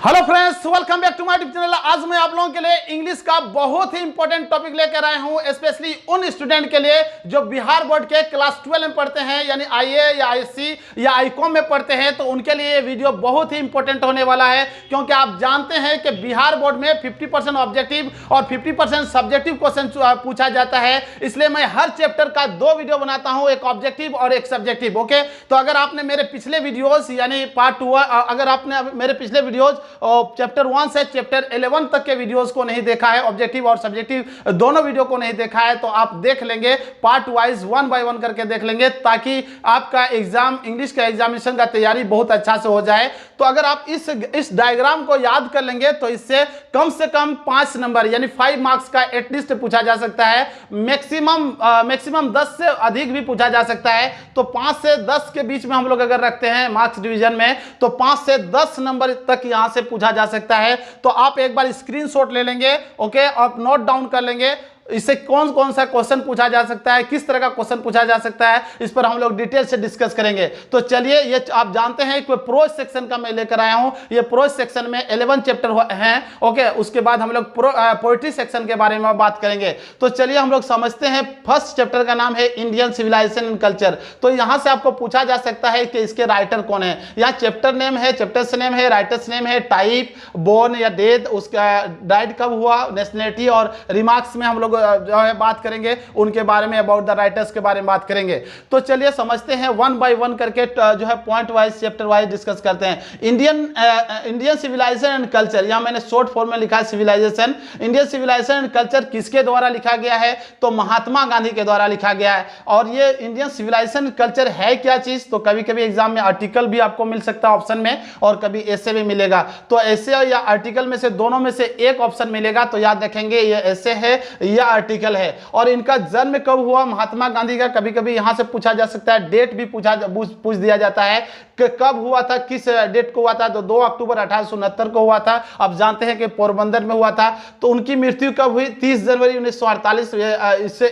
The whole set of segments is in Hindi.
Hello friends, welcome back to my YouTube channel. आज मैं आप लोगों के लिए इंग्लिश का बहुत ही इंपॉर्टेंट टॉपिक लेकर आया हूं, स्पेशली उन स्टूडेंट के लिए जो बिहार बोर्ड के क्लास 12 में पढ़ते हैं, यानी आईए या आईसी या आईकॉम में पढ़ते हैं। तो उनके लिए ये वीडियो बहुत ही इंपॉर्टेंट होने वाला है, क्योंकि आप जानते हैं कि बिहार बोर्ड में 50% ऑब्जेक्टिव और 50% सब्जेक्टिव क्वेश्चन पूछा जाता है। इसलिए मैं हर चैप्टर का 2 वीडियो बनाता हूं, एक ऑब्जेक्टिव और एक सब्जेक्टिव। ओके, तो अगर आपने मेरे पिछले वीडियोज यानी पार्ट 2, अगर आपने मेरे पिछले वीडियोज चैप्टर 1 से चैप्टर 11 तक के वीडियोस को नहीं देखा है, ऑब्जेक्टिव और सब्जेक्टिव दोनों वीडियो को नहीं देखा है, तो आप देख लेंगे, पार्ट वाइज 1 बाय 1 करके देख लेंगे, ताकि आपका एग्जाम इंग्लिश का एग्जामिनेशन का तैयारी बहुत अच्छा से हो जाए। तो अगर आप इस डायग्राम को याद कर लेंगे तो इससे से कम 5 नंबर यानी 5 मार्क्स का एटलीस्ट पूछा जा सकता है। मैक्सिमम 10 से अधिक भी पूछा जा सकता है। तो 5 से 10 के बीच में हम लोग अगर रखते हैं मार्क्स डिवीजन में, तो 5 से 10 नंबर तक यहां से पूछा जा सकता है। तो आप एक बार स्क्रीनशॉट ले लेंगे, ओके, और नोट डाउन कर लेंगे इससे कौन कौन सा क्वेश्चन पूछा जा सकता है, किस तरह का क्वेश्चन पूछा जा सकता है, इस पर हम लोग डिटेल से डिस्कस करेंगे। तो चलिए, ये आप जानते हैं कि प्रोज सेक्शन का मैं लेकर आया हूं। ये प्रोज सेक्शन में 11 चैप्टर हैं, ओके। उसके बाद हम लोग पोएट्री सेक्शन के बारे में बात करेंगे। तो चलिए हम लोग समझते हैं। फर्स्ट चैप्टर का नाम है इंडियन सिविलाइजेशन एंड कल्चर। तो यहां से आपको पूछा जा सकता है कि इसके राइटर कौन है। यहाँ चैप्टर नेम है, चैप्टर्स नेम है, राइटर्स नेम है, टाइप, बोर्न या डेथ, उसका डाइट कब हुआ, नेशनलिटी, और रिमार्क्स में हम लोग जो है बात करेंगे उनके बारे में, अबाउट द राइटर्स के बारे में बात करेंगे। तो चलिए समझते हैं, 1 बाय 1 करके जो है point wise chapter wise discuss करते हैं। इंडियन सिविलाइजेशन एंड कल्चर, यहां मैंने शॉर्ट फॉर्म में लिखा है civilisation. Indian civilisation and culture किसके द्वारा लिखा गया है? तो महात्मा गांधी के द्वारा लिखा गया है। और ये इंडियन सिविलाइजेशन कल्चर है क्या चीज? तो कभी कभी एग्जाम में आर्टिकल भी आपको मिल सकता है ऑप्शन में, और कभी ऐसे भी मिलेगा। तो ऐसे या आर्टिकल में से दोनों में से एक ऑप्शन मिलेगा। तो याद रखेंगे ये ऐसे है या आर्टिकल है। और इनका जन्म कब हुआ महात्मा गांधी का? कभी कभी यहां से पूछा जा सकता है, डेट भी पूछ दिया जाता है कि कब हुआ था, किस डेट को हुआ था। तो 2 अक्टूबर 1869 को हुआ था। अब जानते हैं कि पोरबंदर में हुआ था। तो उनकी मृत्यु कब हुई? 30 जनवरी 1948।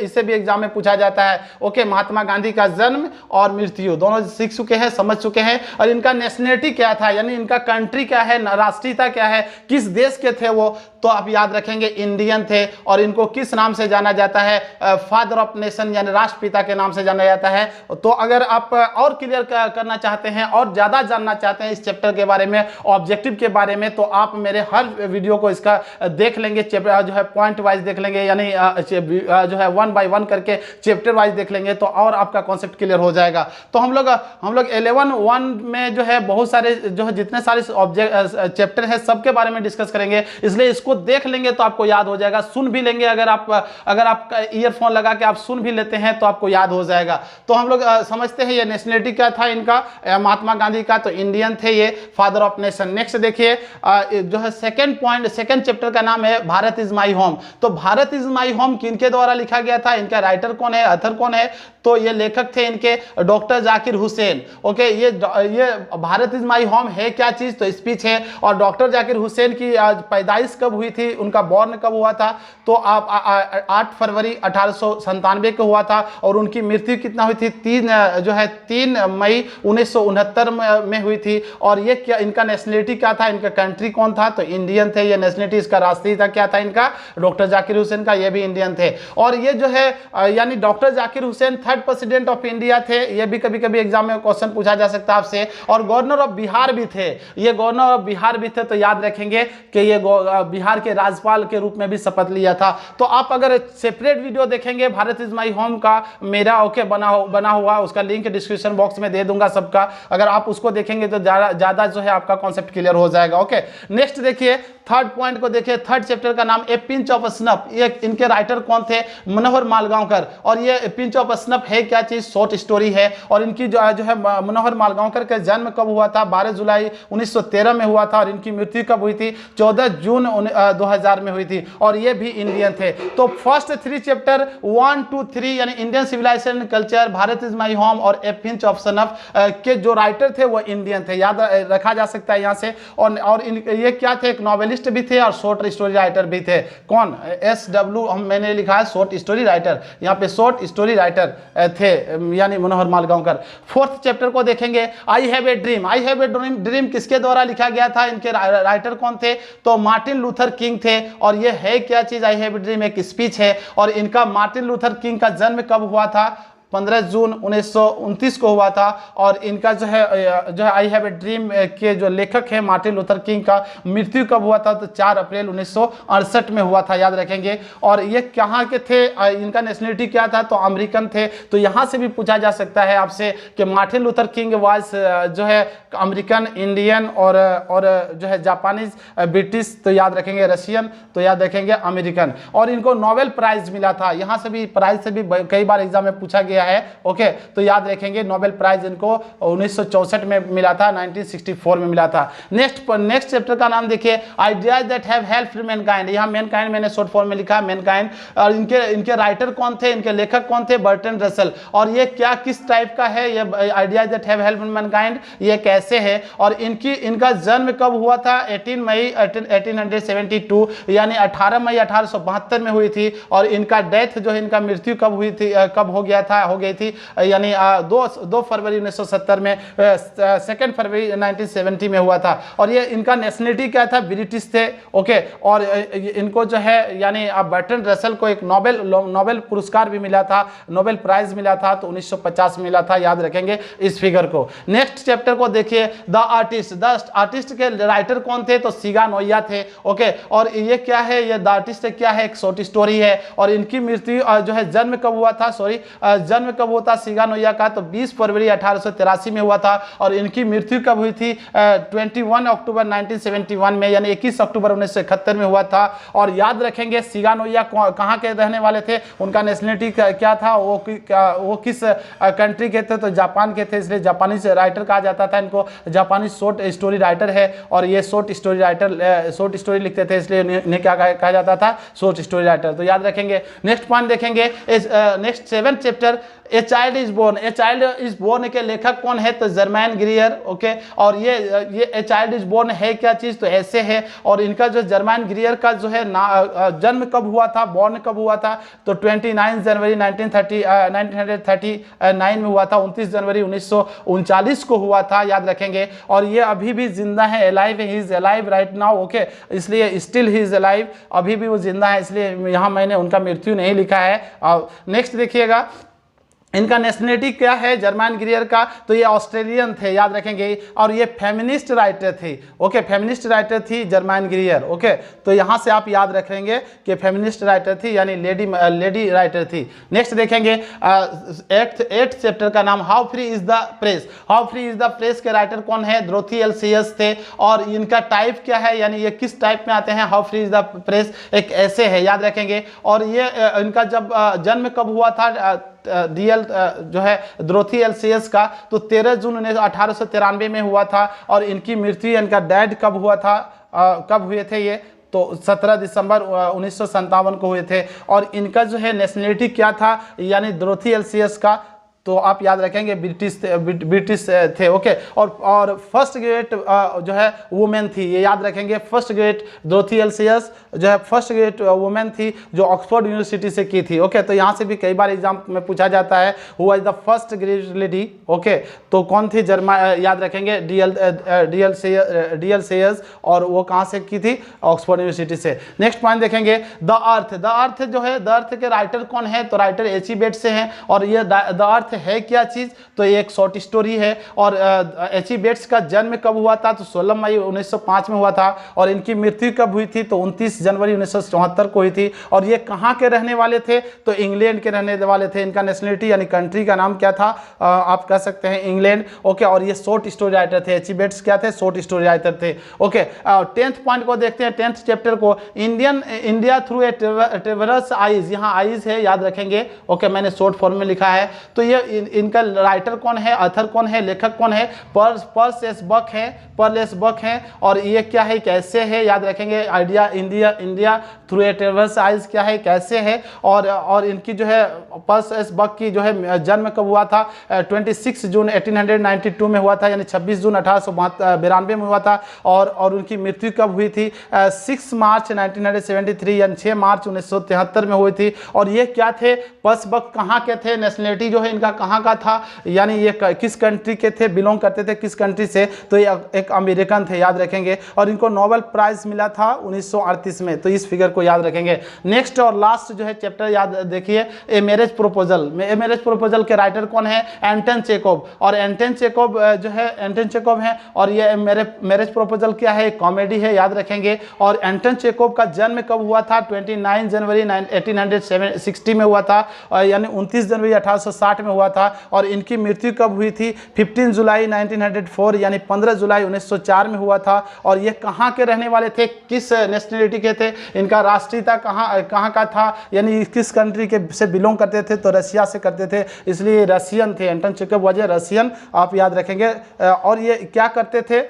इससे भी एग्जाम में पूछा जाता है। ओके, महात्मा गांधी का जन्म और मृत्यु दोनों सीख चुके हैं, समझ चुके हैं। और इनका नेशनलिटी क्या था, यानी इनका कंट्री क्या है, राष्ट्रीयता क्या है, किस देश के थे वो? तो आप याद रखेंगे इंडियन थे। और इनको किस नाम से जाना जाता है? फादर ऑफ नेशन, यानी राष्ट्रपिता के नाम से जाना जाता है। तो अगर आप और क्लियर करना चाहते हैं और ज्यादा जानना चाहते हैं इस चैप्टर के बारे में, ऑब्जेक्टिव के बारे में, तो आप मेरे हर वीडियो को इसका देख लेंगे, चैप्टर जो है पॉइंट वाइज देख लेंगे, यानी जो है 1 बाय 1 करके चैप्टर वाइज देख लेंगे, तो और आपका कॉन्सेप्ट क्लियर हो जाएगा। तो हम लोग 11 में जो है बहुत सारे जो है जितने सारे चैप्टर है सबके बारे में डिस्कस करेंगे। इसलिए इसको देख लेंगे तो आपको याद हो जाएगा। सुन भी लेंगे, अगर आप ईयरफोन लगा के आप सुन भी लेते हैं तो आपको याद हो जाएगा। तो हम लोग समझते हैं ये नेशनलिटी क्या था इनका, महात्मा गांधी का। तो इंडियन थे ये, फादर ऑफ नेशन। नेक्स्ट देखिए, जो है सेकंड चैप्टर का नाम है भारत इज माई होम। तो भारत इज माई होम किनके द्वारा लिखा गया था? इनका राइटर कौन है, ऑथर कौन है? तो ये लेखक थे इनके डॉक्टर जाकिर हुसैन। ओके, ये भारत इज माई होम है क्या चीज? तो स्पीच है। और डॉक्टर जाकिर हुसैन की पैदाइश कब हुई थी, उनका बॉर्न कब हुआ था? तो आप 8 फरवरी 1897 को हुआ था। और उनकी मृत्यु कितना हुई थी? 3 मई 1969 में हुई थी। और ये क्या, इनका नेशनलिटी क्या था, इनका कंट्री कौन था? तो इंडियन थे ये नेशनलिटी। इसका राष्ट्रीयता क्या था इनका? डॉक्टर जाकिर हुसैन का, ये भी इंडियन थे। और ये जो है यानी doctor Zakir Hussain 3rd president of India थे। ये भी कभी कभी एग्जाम में क्वेश्चन पूछा जा सकता है आपसे। और गवर्नर ऑफ बिहार भी थे, ये गवर्नर ऑफ बिहार भी थे। तो याद रखेंगे कि ये बिहार के राज्यपाल के रूप में भी शपथ लिया था। तो आप अगर सेपरेट वीडियो देखेंगे भारत इज माई होम का, मेरा ओके बना हुआ, उसका लिंक डिस्क्रिप्शन बॉक्स में दे दूंगा सबका। अगर आप उसको देखेंगे तो ज्यादा जो है आपका कॉन्सेप्ट क्लियर हो जाएगा। ओके, नेक्स्ट देखिए, 3rd पॉइंट को देखिए। 3rd चैप्टर का नाम ए पिंच ऑफ स्नफ। ये इनके राइटर कौन थे? मनोहर मालगांवकर। और ये पिंच ऑफ स्नफ है क्या चीज? शॉर्ट स्टोरी है। और इनकी जो है मनोहर मालगांवकर का जन्म कब हुआ था? 12 जुलाई 1913 में हुआ था। और इनकी मृत्यु कब हुई थी? 14 जून 2000 में हुई थी। और ये भी इंडियन थे। तो फर्स्ट 3 चैप्टर 1, 2, 3 यानी Indian civilisation culture, Bharat is my home और ए पिंच ऑफ स्नफ के जो राइटर थे वो इंडियन थे। याद रखा जा सकता है यहाँ से। और ये क्या थे? एक नॉवेलिस्ट नॉवेलिस्ट भी थे और शॉर्ट स्टोरी राइटर भी थे। कौन? SW मैंने लिखा है शॉर्ट स्टोरी राइटर, यहाँ पे शॉर्ट स्टोरी राइटर थे यानी मनोहर मालगांवकर। फोर्थ चैप्टर को देखेंगे, I have a dream. I have a dream किसके द्वारा लिखा गया था? इनके राइटर कौन थे? तो मार्टिन लूथर किंग थे। और ये है क्या चीज? आई हैव ए ड्रीम एक स्पीच है। और इनका मार्टिन लूथर किंग का जन्म कब हुआ था? 15 जून 1929 को हुआ था। और इनका जो है आई हैव ए ड्रीम के जो लेखक है मार्टिन लूथर किंग का मृत्यु कब हुआ था? तो 4 अप्रैल 1968 में हुआ था, याद रखेंगे। और ये कहाँ के थे? इनका नेशनलिटी क्या था? तो अमेरिकन थे। तो यहाँ से भी पूछा जा सकता है आपसे कि मार्टिन लूथर किंग वाज जो है अमेरिकन, इंडियन और जो है जापानीज, ब्रिटिश तो याद रखेंगे, रशियन तो याद रखेंगे अमेरिकन। और इनको नोबेल प्राइज मिला था। यहाँ से भी प्राइज से भी कई बार एग्जाम में पूछा गया है। ओके, तो याद रखेंगे नोबेल प्राइज इनको 1964 में मिला था, 1964 में मिला था। नेक्स्ट चैप्टर का नाम देखिए, ideas that have helped Mankind. यहाँ मैनकाइंड मैंने शॉर्ट फॉर्म में लिखा मैनकाइंड। और इनके राइटर कौन थे? इनके लेखक कौन थे? Burton Russell. और ये क्या किस टाइप का है? ये ideas that have helped Mankind ये कैसे है? और इनका जन्म कब हुआ था? 18 मई 1872 यानी 18 मई 1872 में हुई थी। और इनका डेथ जो है, इनका मृत्यु कब हुई थी, कब हो गई थी यानी 2 फरवरी 1970 में, 2 फरवरी 1970 में हुआ था। और ये इनका नेशनलिटी क्या था? ब्रिटिश थे। ओके, और इनको जो है यानी बर्टन रसल को एक नोबेल पुरस्कार भी मिला था, नोबेल प्राइज मिला था, तो 1950 में मिला था, याद रखेंगे इस फिगर को। नेक्स्ट चैप्टर को देखिए, द आर्टिस्ट के राइटर कौन थे? तो सिगा नोया थे। ओके, और ये क्या है? ये द आर्टिस्ट क्या है? एक शॉर्ट स्टोरी है। और इनकी मृत्यु जो है जन्म कब हुआ था? जन्म कब हुआ था सिगा नोया का? तो 20 फरवरी 1883 में हुआ था। और इनकी मृत्यु कब हुई थी? 21 अक्टूबर 1971 में, यानी 21 अक्टूबर 1971 में हुआ था। और याद रखेंगे सिगा नोया कहाँ के रहने वाले थे? उनका नेशनलिटी क्या था? वो किस कंट्री के थे? तो जापान के थे, इसलिए जापानी राइटर कहा जाता था इनको। जापानी शॉर्ट स्टोरी राइटर है। और ये शॉर्ट स्टोरी लिखते थे, इसलिए इन्हें क्या कहा जाता था? Short story writer. तो याद रखेंगे। नेक्स्ट पॉइंट देखेंगे, next 7th chapter, a child is born. A child is born के लेखक कौन है? तो जर्मैन ग्रियर। ओके, और ये ए चाइल्ड इज बोर्न है क्या चीज? तो ऐसे है। और इनका जो जर्मैन ग्रियर का जो है जन्म कब हुआ था? बॉर्न कब हुआ था? तो 29 जनवरी 1939 में हुआ था, 29 जनवरी 1939 को हुआ था, याद रखेंगे। और ये अभी भी जिंदा है, alive, he is alive right now. Okay, इसलिए स्टिल ही इज अलाइव, अभी भी वो जिंदा है, इसलिए यहाँ मैंने उनका मृत्यु नहीं लिखा है। नेक्स्ट देखिएगा, इनका नेशनलिटी क्या है जर्मैन ग्रियर का? तो ये ऑस्ट्रेलियन थे, याद रखेंगे। और ये फेमिनिस्ट राइटर थी। ओके, फेमिनिस्ट राइटर थी जर्मैन ग्रियर। ओके, तो यहाँ से आप याद रखेंगे कि फेमिनिस्ट राइटर थी, यानी लेडी राइटर थी। नेक्स्ट देखेंगे 8th चैप्टर का नाम, how free is the press. How free is the press के राइटर कौन है? डोरोथी एल सीयस थे। और इनका टाइप क्या है, यानी ये किस टाइप में आते हैं? How free is the press एक ऐसे है, याद रखेंगे। और ये इनका जब जन्म कब हुआ था? डीएल जो है डोरोथी एल सीयस का, तो 13 जून 1893 में हुआ था। और इनकी मृत्यु, इनका डेथ कब हुआ था? कब हुए थे ये? तो 17 दिसंबर 1957 को हुए थे। और इनका जो है नेशनलिटी क्या था, यानी डोरोथी एल सीयस का? तो आप याद रखेंगे ब्रिटिश थे। ओके, और फर्स्ट ग्रेट जो है वुमेन थी, ये याद रखेंगे। फर्स्ट ग्रेट डोरोथी एल सीयस जो है फर्स्ट ग्रेट वुमेन थी, जो ऑक्सफोर्ड यूनिवर्सिटी से की थी। ओके, तो यहाँ से भी कई बार एग्जाम में पूछा जाता है, who was the first great lady. Okay, तो कौन थी? याद रखेंगे डीएल सीयस। और वो कहाँ से की थी? ऑक्सफोर्ड यूनिवर्सिटी से। नेक्स्ट पॉइंट देखेंगे, द अर्थ जो है, द अर्थ के राइटर कौन है? तो राइटर एच.ई. बेट्स से हैं। और ये द अर्थ है क्या चीज? तो ये एक शॉर्ट स्टोरी है। और एच.ई. बेट्स का जन्म कब हुआ था? तो 16 मई 1905 में हुआ था। और इनकी मृत्यु कब हुई थी? तो 29 जनवरी 1974 को हुई थी। और ये कहाँ के रहने वाले थे? तो इंग्लैंड के रहने वाले थे। इनका नेशनलिटी यानी कंट्री का नाम क्या था? आप कह सकते हैं इंग्लैंड। ओके, और ये शॉर्ट स्टोरी राइटर थे। एच.ई. बेट्स क्या थे? शॉर्ट स्टोरी राइटर थे। ओके, 10th पॉइंट को देखते हैं, 10th चैप्टर को, India through a travellers eyes. यहाँ आइज है, याद रखेंगे। ओके, मैंने शॉर्ट फॉर्म में लिखा है। तो ये इनका राइटर कौन है, ऑथर कौन है, लेखक कौन है, पर्ल एस बक है, पर्ल एस बक है। और ये क्या है, कैसे है, याद रखेंगे। Idea India through a travels eyes क्या है, कैसे है। और इनकी जो है पर्ल एस बक की जो है जन्म कब हुआ था, 26 जून 1892 में हुआ था, यानी 26 जून 1892 में हुआ था। और उनकी मृत्यु कब हुई थी, 6 मार्च 1973 यानी 6 मार्च 1973 में हुई थी। और ये क्या थे, पर्ल बक कहाँ के थे, नेशनलिटी जो है इनका कहाँ का था, यानी ये किस कंट्री के थे, बिलोंग करते थे किस कंट्री से, तो ये एक अमेरिकन थे, याद रखेंगे। और इनको नोबेल प्राइज मिला था 1938 में, तो इस फिगर को याद रखेंगे। नेक्स्ट और लास्ट जो है चैप्टर याद देखिए, a marriage proposal. A marriage proposal के राइटर कौन है, एंटन चेकोव। और एंटन चेकोव जो है एंटन चेकोव है। और ये मैरिज प्रपोजल क्या है, कॉमेडी है, याद रखेंगे। और एंटन चेकोव का जन्म कब हुआ था, 29 जनवरी 1860 में हुआ था, यानी 29 जनवरी 1860 में हुआ था। और इनकी मृत्यु कब हुई थी, 15 जुलाई 1904 यानी 15 जुलाई 1904 में हुआ था। और ये कहाँ के रहने वाले थे, किस नेशनलिटी के थे, इनका राष्ट्रीयता कहाँ का था, यानी किस कंट्री के से बिलोंग करते थे, तो रशिया से करते थे, इसलिए रशियन थे। एंटन चेकोव वजह रशियन, आप याद रखेंगे। और ये क्या करते थे,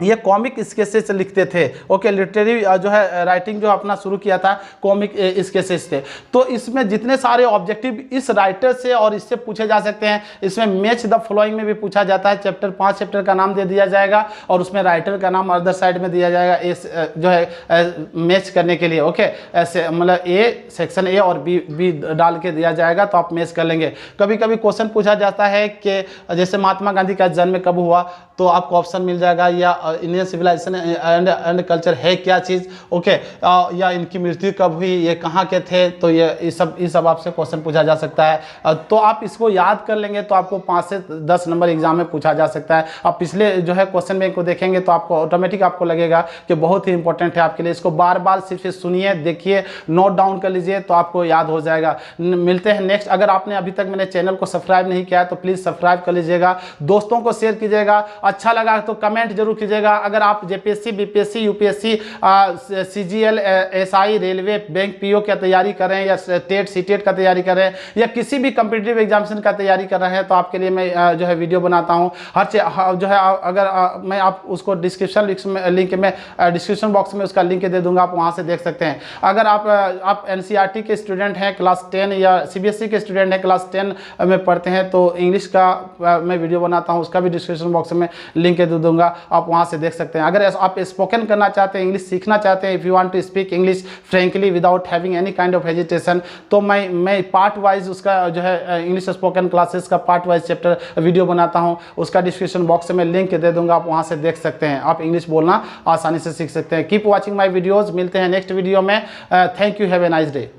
ये कॉमिक स्केचेस लिखते थे। ओके, लिटरेरी जो है राइटिंग जो अपना शुरू किया था, कॉमिक स्केचेस थे। तो इसमें जितने सारे ऑब्जेक्टिव इस राइटर से और इससे पूछे जा सकते हैं। इसमें मैच द फॉलोइंग में भी पूछा जाता है, चैप्टर 5 चैप्टर का नाम दे दिया जाएगा और उसमें राइटर का नाम अदर साइड में दिया जाएगा, इस जो है मैच करने के लिए। ओके, ऐसे मतलब ए सेक्शन ए और बी डाल के दिया जाएगा, तो आप मैच कर लेंगे। कभी कभी क्वेश्चन पूछा जाता है कि जैसे महात्मा गांधी का जन्म कब हुआ, तो आपको ऑप्शन मिल जाएगा, या इंडियन सिविलाइजेशन एंड कल्चर है क्या चीज़, ओके, या इनकी मृत्यु कब हुई, ये कहाँ के थे, तो ये सब आपसे क्वेश्चन पूछा जा सकता है। तो आप इसको याद कर लेंगे तो आपको 5 से 10 नंबर एग्जाम में पूछा जा सकता है। आप पिछले जो है क्वेश्चन बैंक को देखेंगे तो आपको ऑटोमेटिक आपको लगेगा कि बहुत ही इंपॉर्टेंट है आपके लिए। इसको बार बार सिर्फ सुनिए, देखिए, नोट डाउन कर लीजिए, तो आपको याद हो जाएगा। मिलते हैं नेक्स्ट। अगर आपने अभी तक मेरे चैनल को सब्सक्राइब नहीं किया है तो प्लीज़ सब्सक्राइब कर लीजिएगा, दोस्तों को शेयर कीजिएगा, अच्छा लगा तो कमेंट जरूर कीजिएगा। अगर आप JPSC, BPSC, UPSC, CGL, SI, railway, bank, PO की तैयारी कर रहे हैं, या टेट सीटेट का तैयारी कर रहे हैं, या किसी भी कॉम्पिटिटिव एग्जामिनेशन का तैयारी कर रहे हैं, तो आपके लिए मैं जो है वीडियो बनाता हूं। हर जो है अगर मैं आप उसको डिस्क्रिप्शन लिंक में डिस्क्रिप्शन बॉक्स में उसका लिंक दे दूंगा, आप वहां से देख सकते हैं। अगर आप एनसीईआरटी के स्टूडेंट हैं क्लास 10, या सीबीएसई के स्टूडेंट हैं क्लास 10 में पढ़ते हैं, तो इंग्लिश का मैं वीडियो बनाता हूं, उसका भी डिस्क्रिप्शन बॉक्स में लिंक दे दूंगा, आप वहां से देख सकते हैं। अगर आप स्पोकन करना चाहते हैं, इंग्लिश सीखना चाहते हैं, if you want to speak English frankly without having any kind of hesitation, तो मैं पार्ट वाइज उसका जो है इंग्लिश स्पोकन क्लासेस का पार्ट वाइज चैप्टर वीडियो बनाता हूं, उसका डिस्क्रिप्शन बॉक्स में लिंक दे दूंगा, आप वहां से देख सकते हैं। आप इंग्लिश बोलना आसानी से सीख सकते हैं। कीप वॉचिंग माई वीडियोज़, मिलते हैं नेक्स्ट वीडियो में। Thank you, have a nice day.